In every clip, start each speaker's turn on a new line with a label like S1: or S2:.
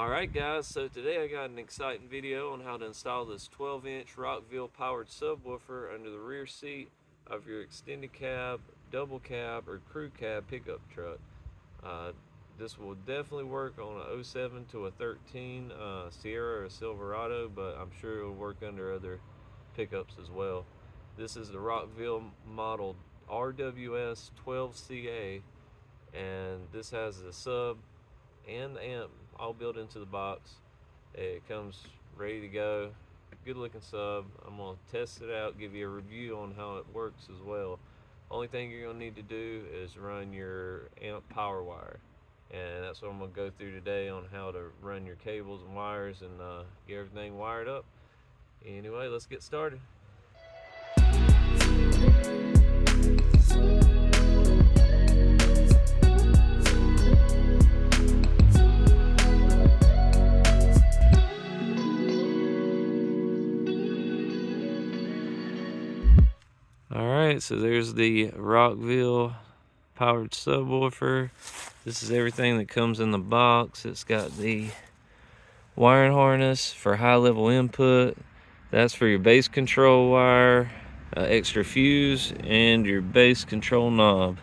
S1: Alright guys, so today I got an exciting video on how to install this 12-inch Rockville powered subwoofer under the rear seat of your extended cab, double cab, or crew cab pickup truck. This will definitely work on a 07 to a 13 Sierra or Silverado, but I'm sure it will work under other pickups as well. This is the Rockville model RWS 12CA, and this has the sub and the amp all built into the box. It comes ready to go. Good looking sub. I'm going to test it out, give you a review on how it works as well. Only thing you're going to need to do is run your amp power wire, and that's what I'm going to go through today on how to run your cables and wires and get everything wired up. Anyway, let's get started. Alright, so there's the Rockville powered subwoofer. This is everything that comes in the box. It's got the wiring harness for high level input. That's for your bass control wire, extra fuse, and your bass control knob.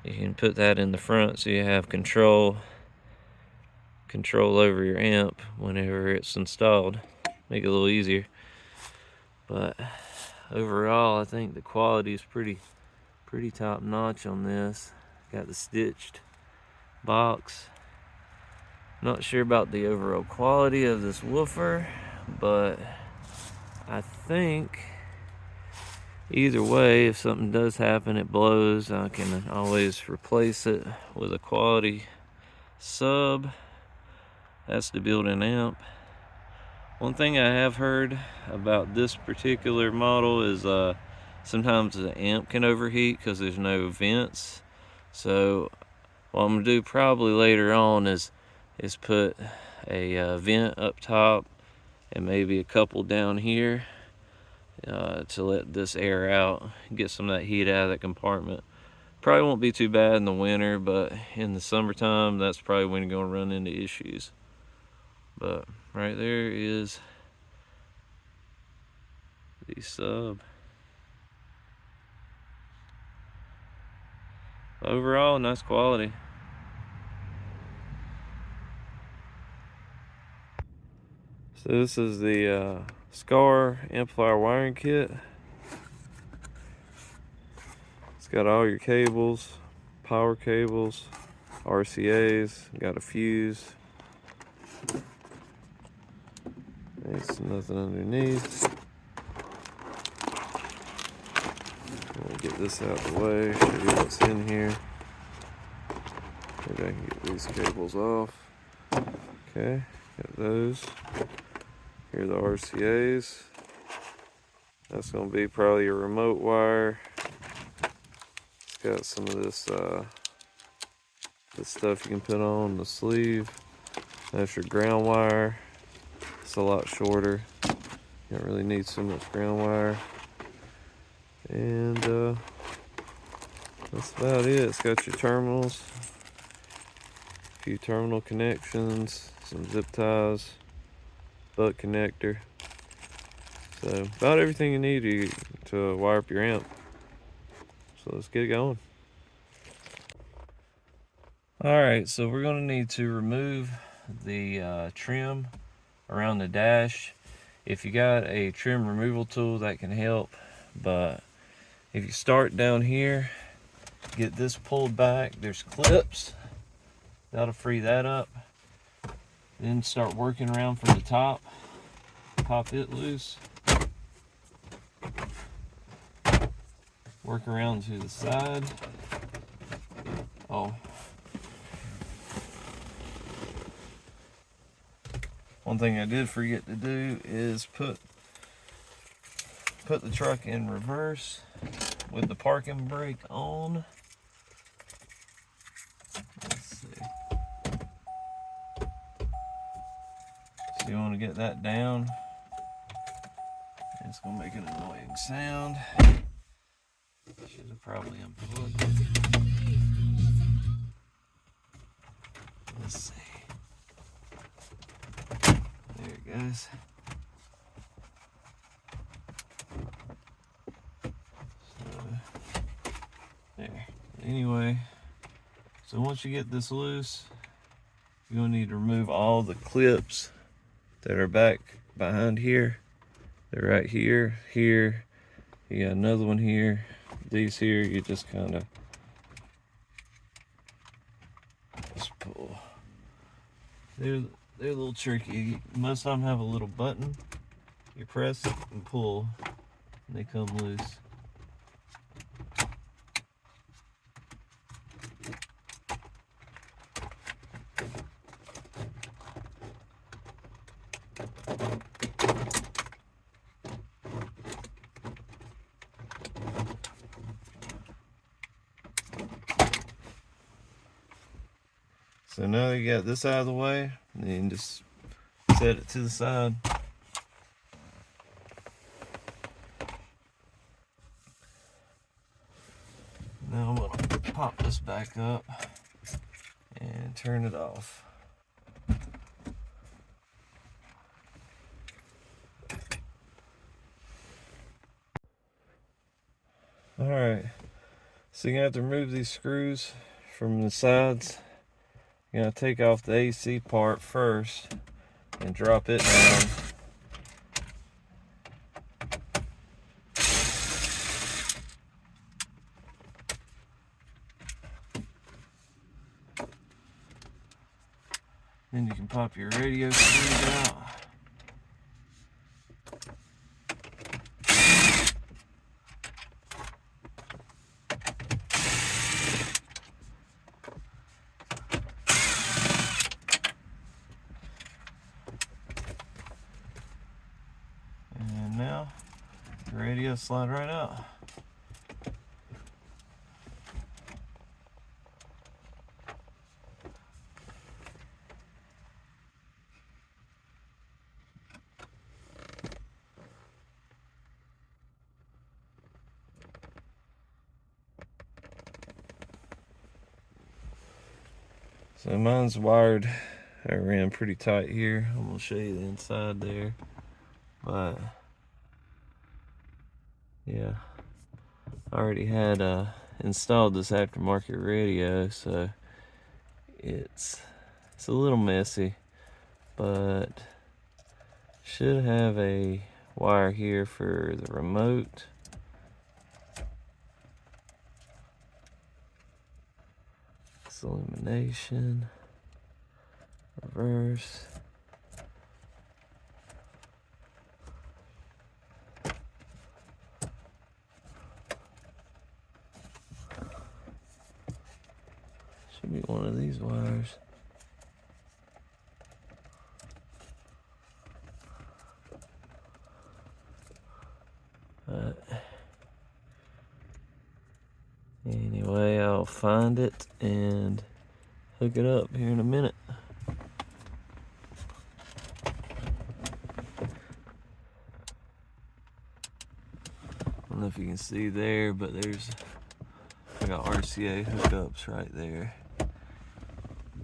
S1: You can put that in the front so you have control over your amp whenever it's installed. Make it a little easier. But overall, I think the quality is pretty top notch on this. Got the stitched box. Not sure about the overall quality of this woofer, but I think either way, if something does happen, it blows, I can always replace it with a quality sub. That's the built-in amp. One thing I have heard about this particular model is sometimes the amp can overheat because there's no vents. So what I'm gonna do probably later on is put a vent up top and maybe a couple down here to let this air out, get some of that heat out of that compartment. Probably won't be too bad in the winter, but in the summertime, that's probably when you're gonna run into issues. But right there is the sub. Overall, nice quality. So this is the SCAR amplifier wiring kit. It's got all your cables, power cables, RCAs, got a fuse. There's nothing underneath. We'll get this out of the way, show you what's in here. Maybe I can get these cables off. Okay, got those. Here are the RCAs. That's going to be probably your remote wire. It's got some of this stuff you can put on the sleeve. That's your ground wire. It's a lot shorter. You don't really need so much ground wire. And that's about it. It's got your terminals, a few terminal connections, some zip ties, butt connector. So about everything you need to wire up your amp. So let's get it going. Alright, so we're going to need to remove the trim around the dash. If you got a trim removal tool, that can help, but if you start down here, get this pulled back, there's clips that'll free that up. Then start working around from the top, pop it loose, work around to the side. One thing I did forget to do is put the truck in reverse with the parking brake on. Let's see. So you want to get that down. It's going to make an annoying sound. Should have probably unplugged it. Let's see. guys. So, there. Anyway, so once you get this loose, you're gonna need to remove all the clips that are back behind here. They're right here, here. You got another one here. These here, you just kind of just pull. They're a little tricky. Most of them have a little button. You press it and pull, and they come loose. So now you got this out of the way, and then just set it to the side. Now I'm gonna pop this back up and turn it off. Alright, so you're gonna have to remove these screws from the sides. You're gonna take off the AC part first and drop it down. Then you can pop your radio screws out. And now the radio slide right out. So mine's wired, I ran pretty tight here. I'm gonna show you the inside there. But yeah, I already had installed this aftermarket radio, so it's a little messy, but should have a wire here for the remote. Illumination, reverse. Should be one of these wires. But anyway, I'll find it and hook it up here in a minute. I don't know if you can see there, but I got RCA hookups right there. Let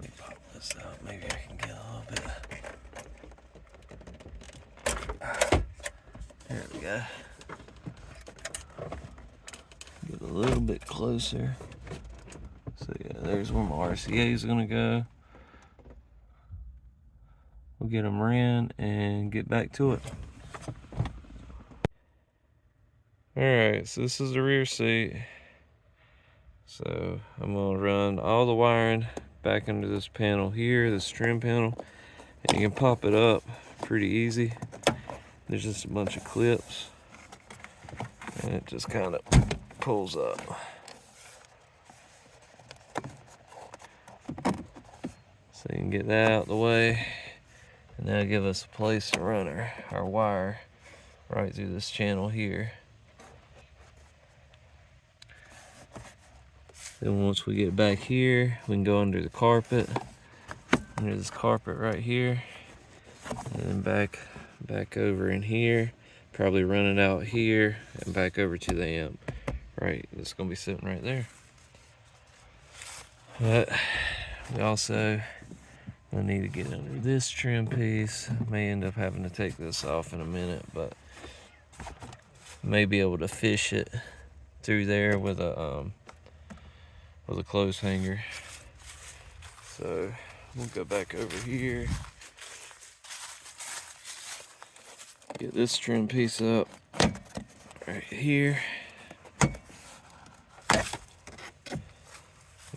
S1: me pop this out. Maybe I can get a little bit. There we go. Get a little bit closer. So yeah, there's where my RCA is gonna go. We'll get them ran and get back to it. Alright, so this is the rear seat. So I'm gonna run all the wiring back into this panel here, this trim panel, and you can pop it up pretty easy. There's just a bunch of clips, and it just kind of pulls up. So you can get that out of the way, and that'll give us a place to run our wire right through this channel here. Then once we get back here, we can go under the carpet, under this carpet right here, and then back over in here, probably run it out here and back over to the amp. Right, it's gonna be sitting right there. But we also I need to get under this trim piece. I may end up having to take this off in a minute, but may be able to fish it through there with a clothes hanger. So we'll go back over here, get this trim piece up right here,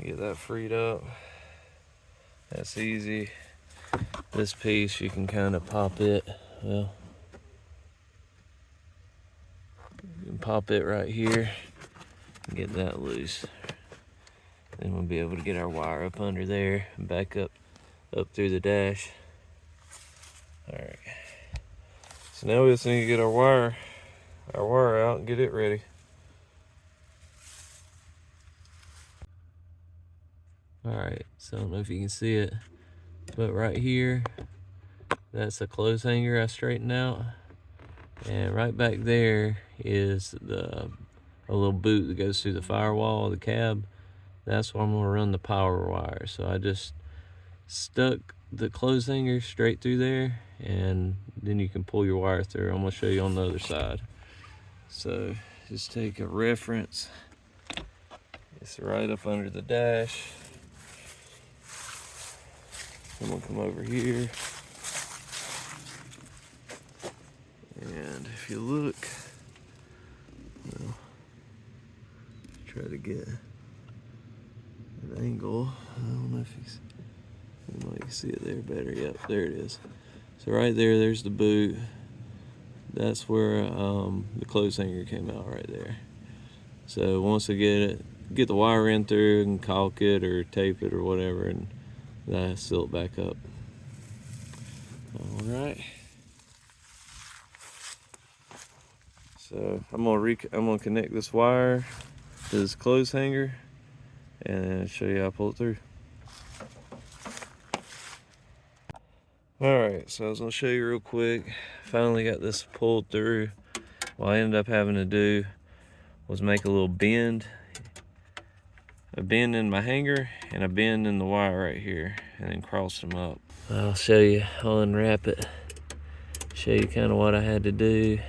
S1: get that freed up. That's easy. This piece you can kind of pop it, well, you can pop it right here and get that loose. Then we'll be able to get our wire up under there and back up through the dash. All right. So now we just need to get our wire out and get it ready. All right. So I don't know if you can see it, but right here, that's a clothes hanger I straightened out, and right back there is a little boot that goes through the firewall of the cab. That's where I'm gonna run the power wire. So I just stuck the clothes hanger straight through there, and then you can pull your wire through. I'm gonna show you on the other side. So just take a reference. It's right up under the dash. I'm gonna come over here, and if you look, well, try to get an angle. I don't know if you might see it there better. Yep, there it is. So right there's the boot. That's where the clothes hanger came out right there. So once I get the wire in through and caulk it or tape it or whatever, and then I seal it back up. All right. So I'm gonna connect this wire to this clothes hanger and show you how to pull it through. All right, so I was gonna show you real quick. Finally got this pulled through. What I ended up having to do was make a little bend. A bend in my hanger and a bend in the wire right here, and then cross them up. I'll show you, I'll unwrap it, show you kind of what I had to do.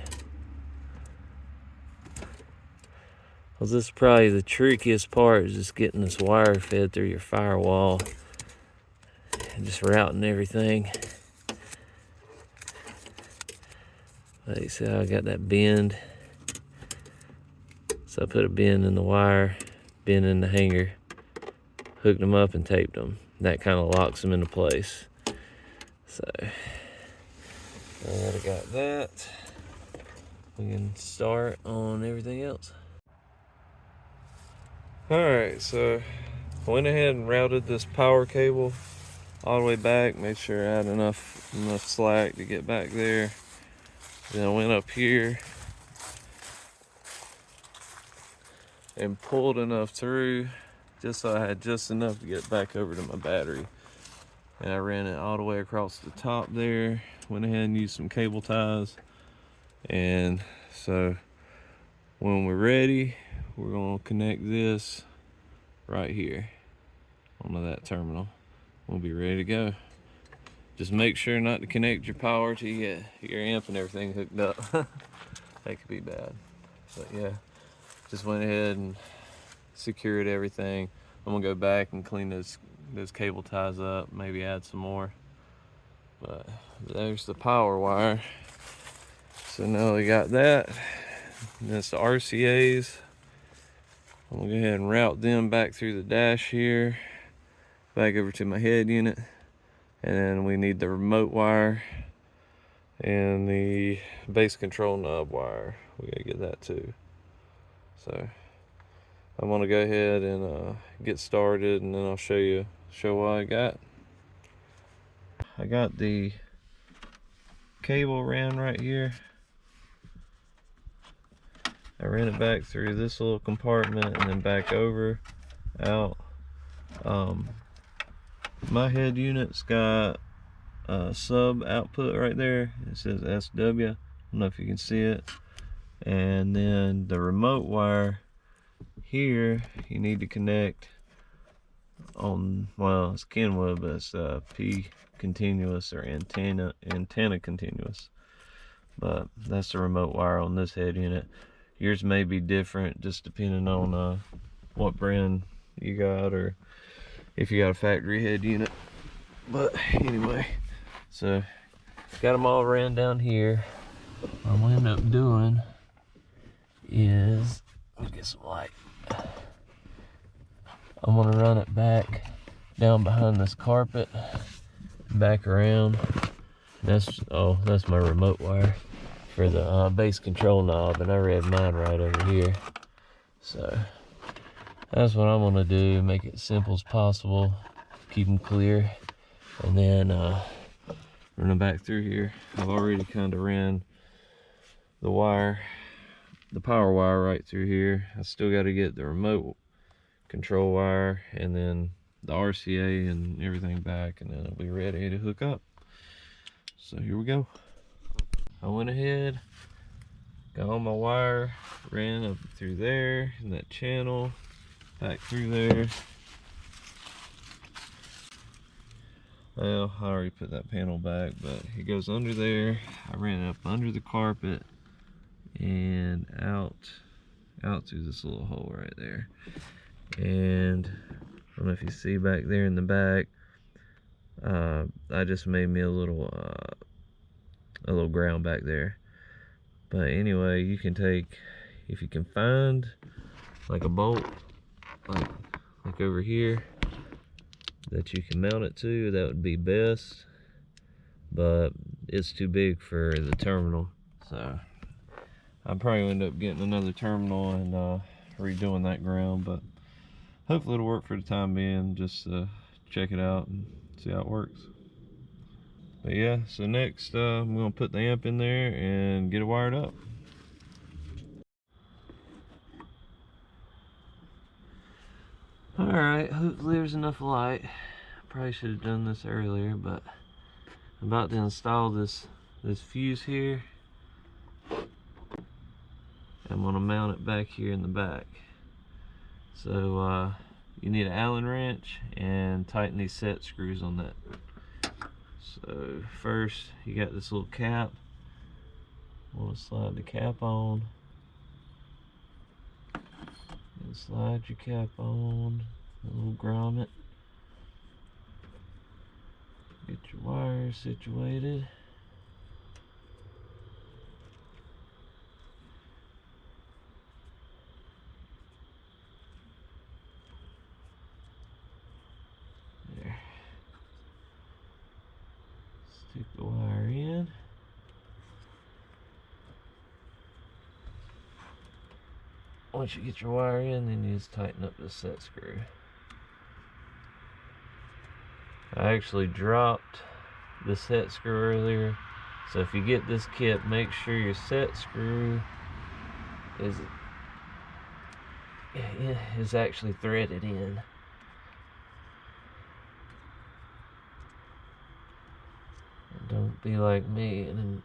S1: Well, this is probably the trickiest part, is just getting this wire fed through your firewall and just routing everything. Like you see how I got that bend? So I put a bend in the wire, bend in the hanger, hooked them up and taped them. That kind of locks them into place. So, now that I got that, we can start on everything else. Alright, so I went ahead and routed this power cable all the way back, made sure I had enough slack to get back there. Then I went up here and pulled enough through just so I had just enough to get back over to my battery. And I ran it all the way across the top there, went ahead and used some cable ties. And so when we're ready, we're gonna connect this right here onto that terminal. We'll be ready to go. Just make sure not to connect your power till you get your amp and everything hooked up. That could be bad. But yeah, just went ahead and secured everything. I'm gonna go back and clean those cable ties up, maybe add some more. But there's the power wire. So now we got that. And that's the RCAs. I'm gonna go ahead and route them back through the dash here, back over to my head unit. And then we need the remote wire and the base control knob wire. We gotta get that too. So I'm gonna go ahead and get started, and then I'll show what I got. I got the cable ran right here. I ran it back through this little compartment and then back over, out. My head unit's got a sub output right there. It says SW. I don't know if you can see it. And then the remote wire here, you need to connect on, well, it's Kenwood, but it's P continuous or antenna continuous. But that's the remote wire on this head unit. Yours may be different just depending on what brand you got, or if you got a factory head unit. But anyway, so got them all ran down here. What I'm gonna end up doing is, let me get some light. I'm gonna run it back down behind this carpet, back around. That's my remote wire for the base control knob, and I read mine right over here. So that's what I'm gonna do, make it simple as possible, keep them clear, and then run them back through here. I've already kind of ran the wire, the power wire right through here. I still got to get the remote control wire and then the RCA and everything back, and then I'll be ready to hook up. So here we go. I went ahead, got all my wire, ran up through there in that channel, back through there. Well, I already put that panel back, but it goes under there. I ran it up under the carpet and out through this little hole right there. And I don't know if you see back there in the back, I just made me a little ground back there. But anyway, you can take, if you can find like a bolt like over here that you can mount it to, that would be best, but it's too big for the terminal, so I'll probably end up getting another terminal and redoing that ground. But hopefully it'll work for the time being, just check it out and see how it works. But yeah, so next I'm gonna put the amp in there and get it wired up. Alright, hopefully there's enough light. Probably should have done this earlier, but I'm about to install this fuse here. I'm gonna mount it back here in the back. So you need an Allen wrench and tighten these set screws on that. So first, you got this little cap. Want to slide the cap on. And slide your cap on. A little grommet. Get your wires situated. There. Stick the wire in. Once you get your wire in, then you just tighten up the set screw. I actually dropped the set screw earlier, so if you get this kit, make sure your set screw is actually threaded in. And don't be like me and then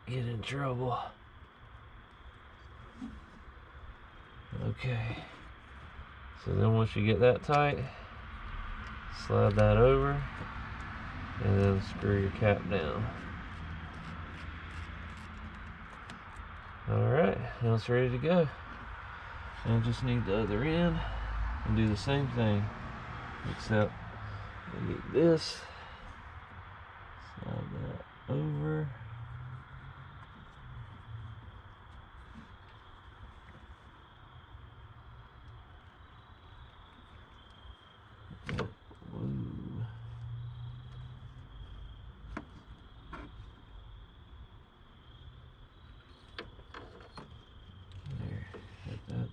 S1: get in trouble. Okay, so then once you get that tight, slide that over and then screw your cap down. Alright, now it's ready to go. And I just need the other end and do the same thing, except I get this, slide that over.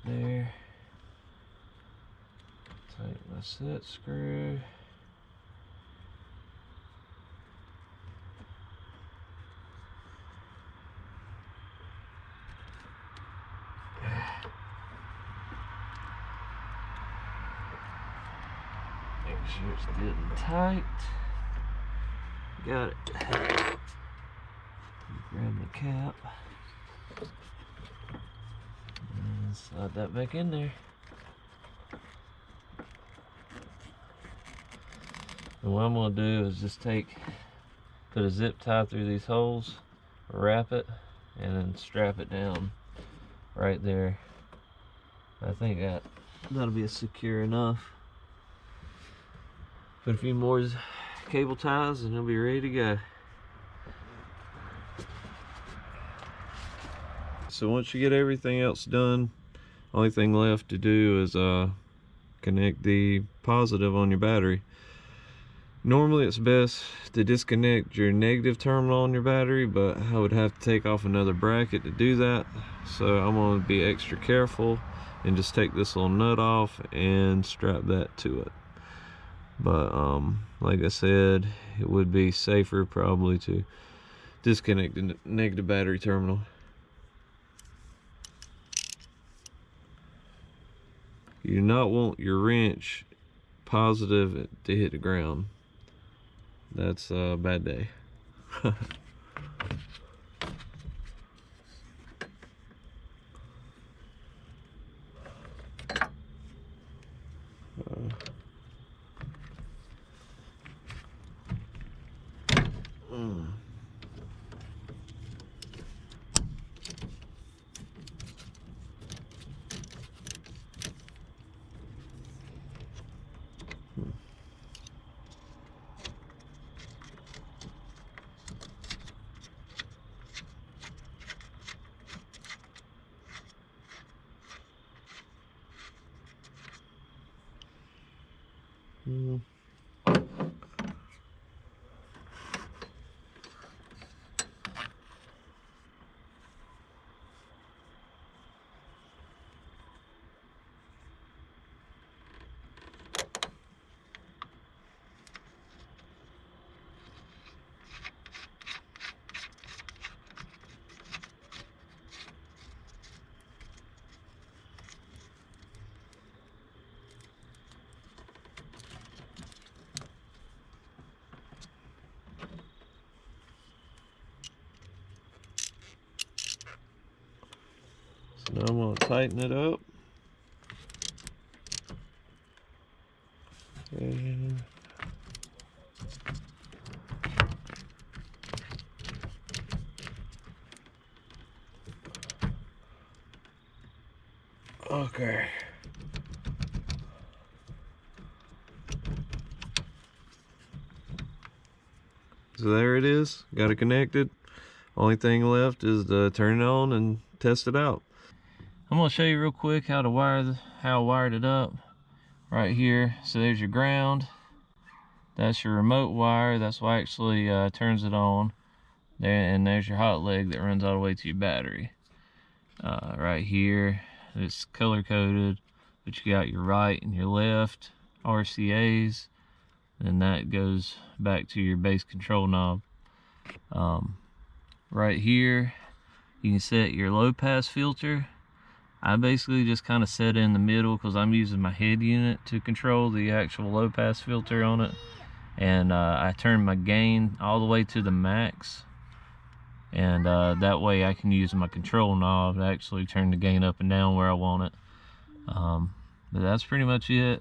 S1: There, tighten my set screw. Make sure it's good and tight. Got it. Grab the cap. And slide that back in there. And what I'm gonna do is just put a zip tie through these holes, wrap it, and then strap it down right there. I think that'll be secure enough. Put a few more cable ties and it'll be ready to go. So once you get everything else done, only thing left to do is connect the positive on your battery. Normally it's best to disconnect your negative terminal on your battery, but I would have to take off another bracket to do that. So I'm going to be extra careful and just take this little nut off and strap that to it. But like I said, it would be safer probably to disconnect the negative battery terminal. You do not want your wrench positive to hit the ground. That's a bad day. Now I'm going to tighten it up. And okay. So there it is. Got it connected. Only thing left is to turn it on and test it out. I'm gonna show you real quick how I wired it up right here. So there's your ground. That's your remote wire. That's what actually turns it on. There, and there's your hot leg that runs all the way to your battery. Right here, it's color coded, but you got your right and your left RCAs, and that goes back to your base control knob. Right here, you can set your low pass filter. I basically just kind of set it in the middle because I'm using my head unit to control the actual low pass filter on it. And I turn my gain all the way to the max. And that way I can use my control knob to actually turn the gain up and down where I want it. But that's pretty much it.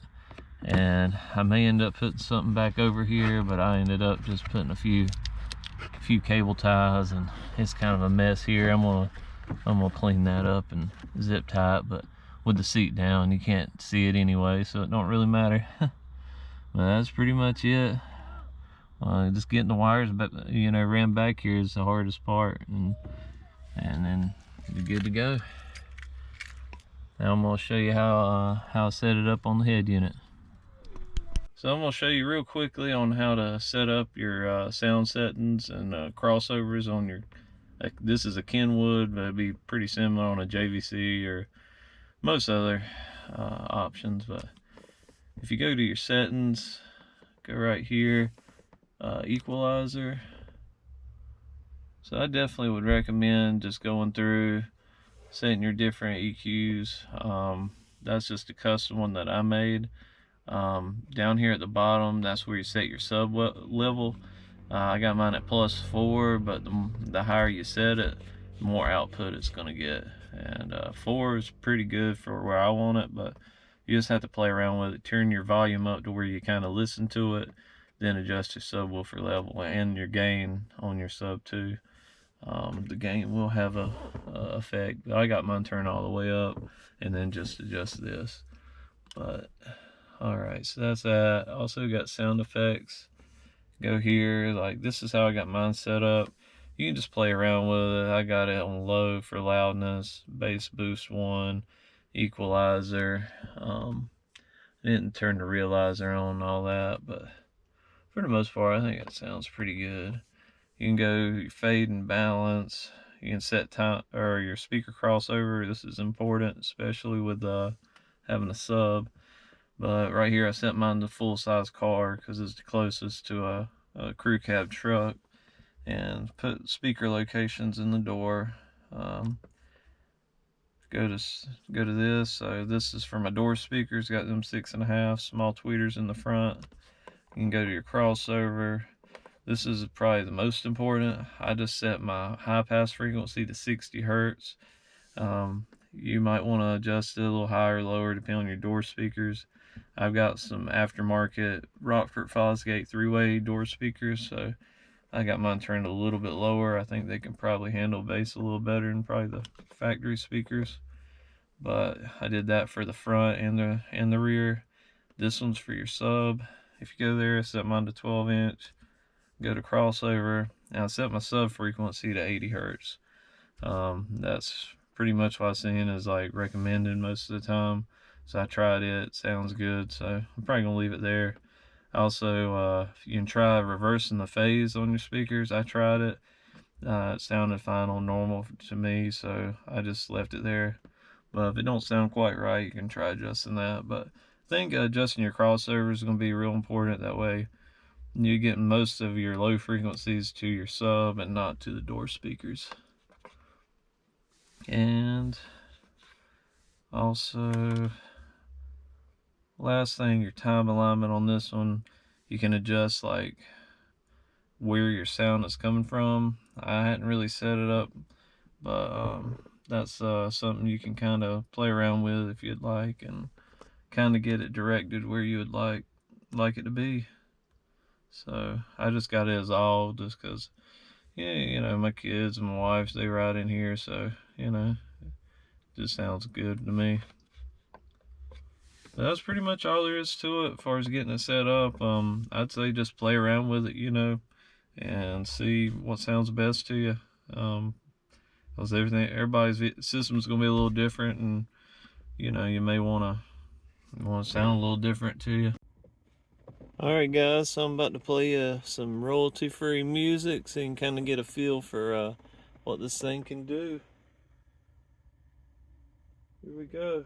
S1: And I may end up putting something back over here, but I ended up just putting a few cable ties, and it's kind of a mess here. I'm gonna clean that up and zip tie it, but with the seat down you can't see it anyway, so it don't really matter. But that's pretty much it. Just getting the wires back, ran back here is the hardest part, and then you're good to go. Now I'm gonna show you how I set it up on the head unit. So I'm gonna show you real quickly on how to set up your sound settings and crossovers on your. This is a Kenwood, but it'd be pretty similar on a JVC or most other options. But if you go to your settings, go right here, equalizer. So I definitely would recommend just going through, setting your different EQs. That's just a custom one that I made. Down here at the bottom, that's where you set your sub level. I got mine at +4, but the higher you set it, the more output it's gonna get. And 4 is pretty good for where I want it, but you just have to play around with it. Turn your volume up to where you kind of listen to it, then adjust your subwoofer level and your gain on your sub too. The gain will have a effect, but I got mine turned all the way up, and then just adjust this. But alright, so that's that. Also got sound effects. Go here, like this is how I got mine set up. You can just play around with it. I got it on low for loudness, bass boost 1, equalizer. I didn't turn the realizer on and all that, but for the most part, I think it sounds pretty good. You can go fade and balance. You can set time or your speaker crossover. This is important, especially with having a sub. But right here, I set mine to full size car because it's the closest to a crew cab truck. And put speaker locations in the door. Go to this. So this is for my door speakers. Got them 6.5 small tweeters in the front. You can go to your crossover. This is probably the most important. I just set my high pass frequency to 60 hertz. You might want to adjust it a little higher or lower depending on your door speakers. I've got some aftermarket Rockville Fosgate 3-way door speakers, so I got mine turned a little bit lower. I think they can probably handle bass a little better than probably the factory speakers. But I did that for the front and the rear. This one's for your sub. If you go there, set mine to 12-inch. Go to crossover, and I set my sub frequency to 80 hertz. That's pretty much what I've seen is like recommended most of the time. So I tried it, sounds good, so I'm probably gonna leave it there. Also, you can try reversing the phase on your speakers. I tried it. It sounded fine on normal to me, so I just left it there. But if it don't sound quite right, you can try adjusting that. But I think adjusting your crossover is going to be real important. That way you get most of your low frequencies to your sub and not to the door speakers. And also, last thing, your time alignment on this one, you can adjust like where your sound is coming from. I hadn't really set it up, but that's something you can kind of play around with if you'd like, and kind of get it directed where you would like it to be. So I just got it as all just because, yeah, you know, my kids and my wife, they ride in here, so you know, it just sounds good to me. But that's pretty much all there is to it as far as getting it set up. I'd say just play around with it, you know, and see what sounds best to you. Because everybody's system's gonna be a little different, and you know, you may want to sound a little different to you. All right, guys, so I'm about to play some royalty-free music so you can kind of get a feel for what this thing can do. Here we go.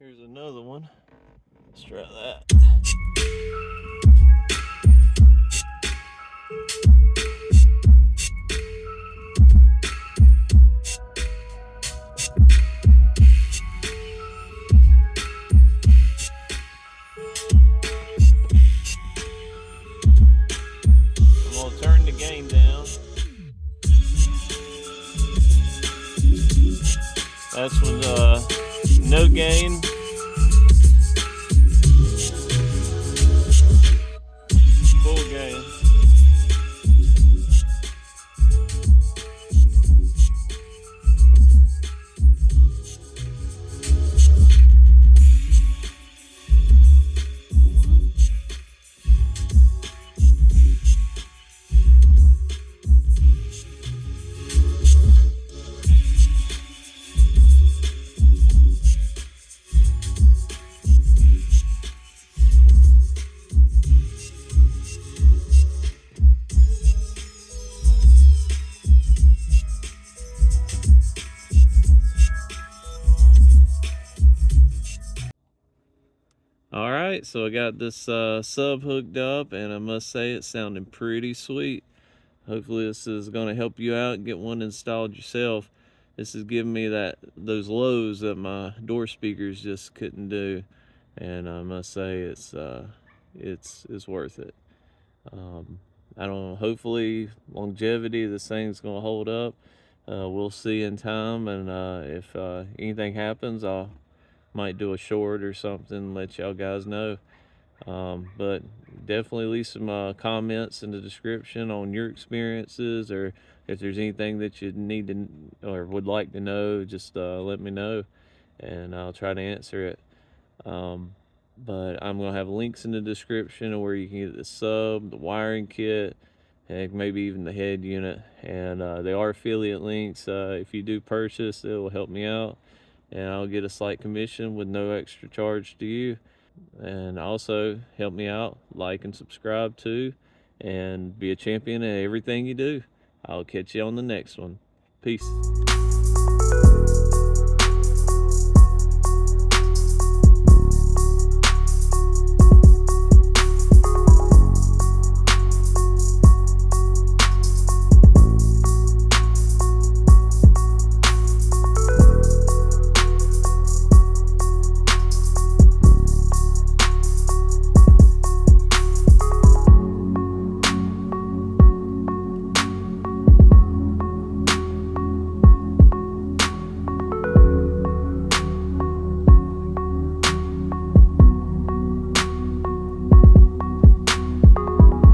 S1: Here's another one. Let's try that. I'm gonna turn the gain down. That's with no gain. Full gain. so I got this sub hooked up, and I must say it's sounding pretty sweet. Hopefully this is going to help you out and get one installed yourself. This is giving me those lows that my door speakers just couldn't do, and I must say it's worth it. I don't know, hopefully longevity, this thing's going to hold up. We'll see in time, and if anything happens, I might do a short or something, let y'all guys know. But definitely leave some comments in the description on your experiences, or if there's anything that you need to or would like to know, just let me know, and I'll try to answer it. But I'm going to have links in the description of where you can get the sub, the wiring kit, heck, maybe even the head unit. And they are affiliate links. If you do purchase, it will help me out, and I'll get a slight commission with no extra charge to you. And also help me out, like and subscribe too, and be a champion in everything you do. I'll catch you on the next one. Peace.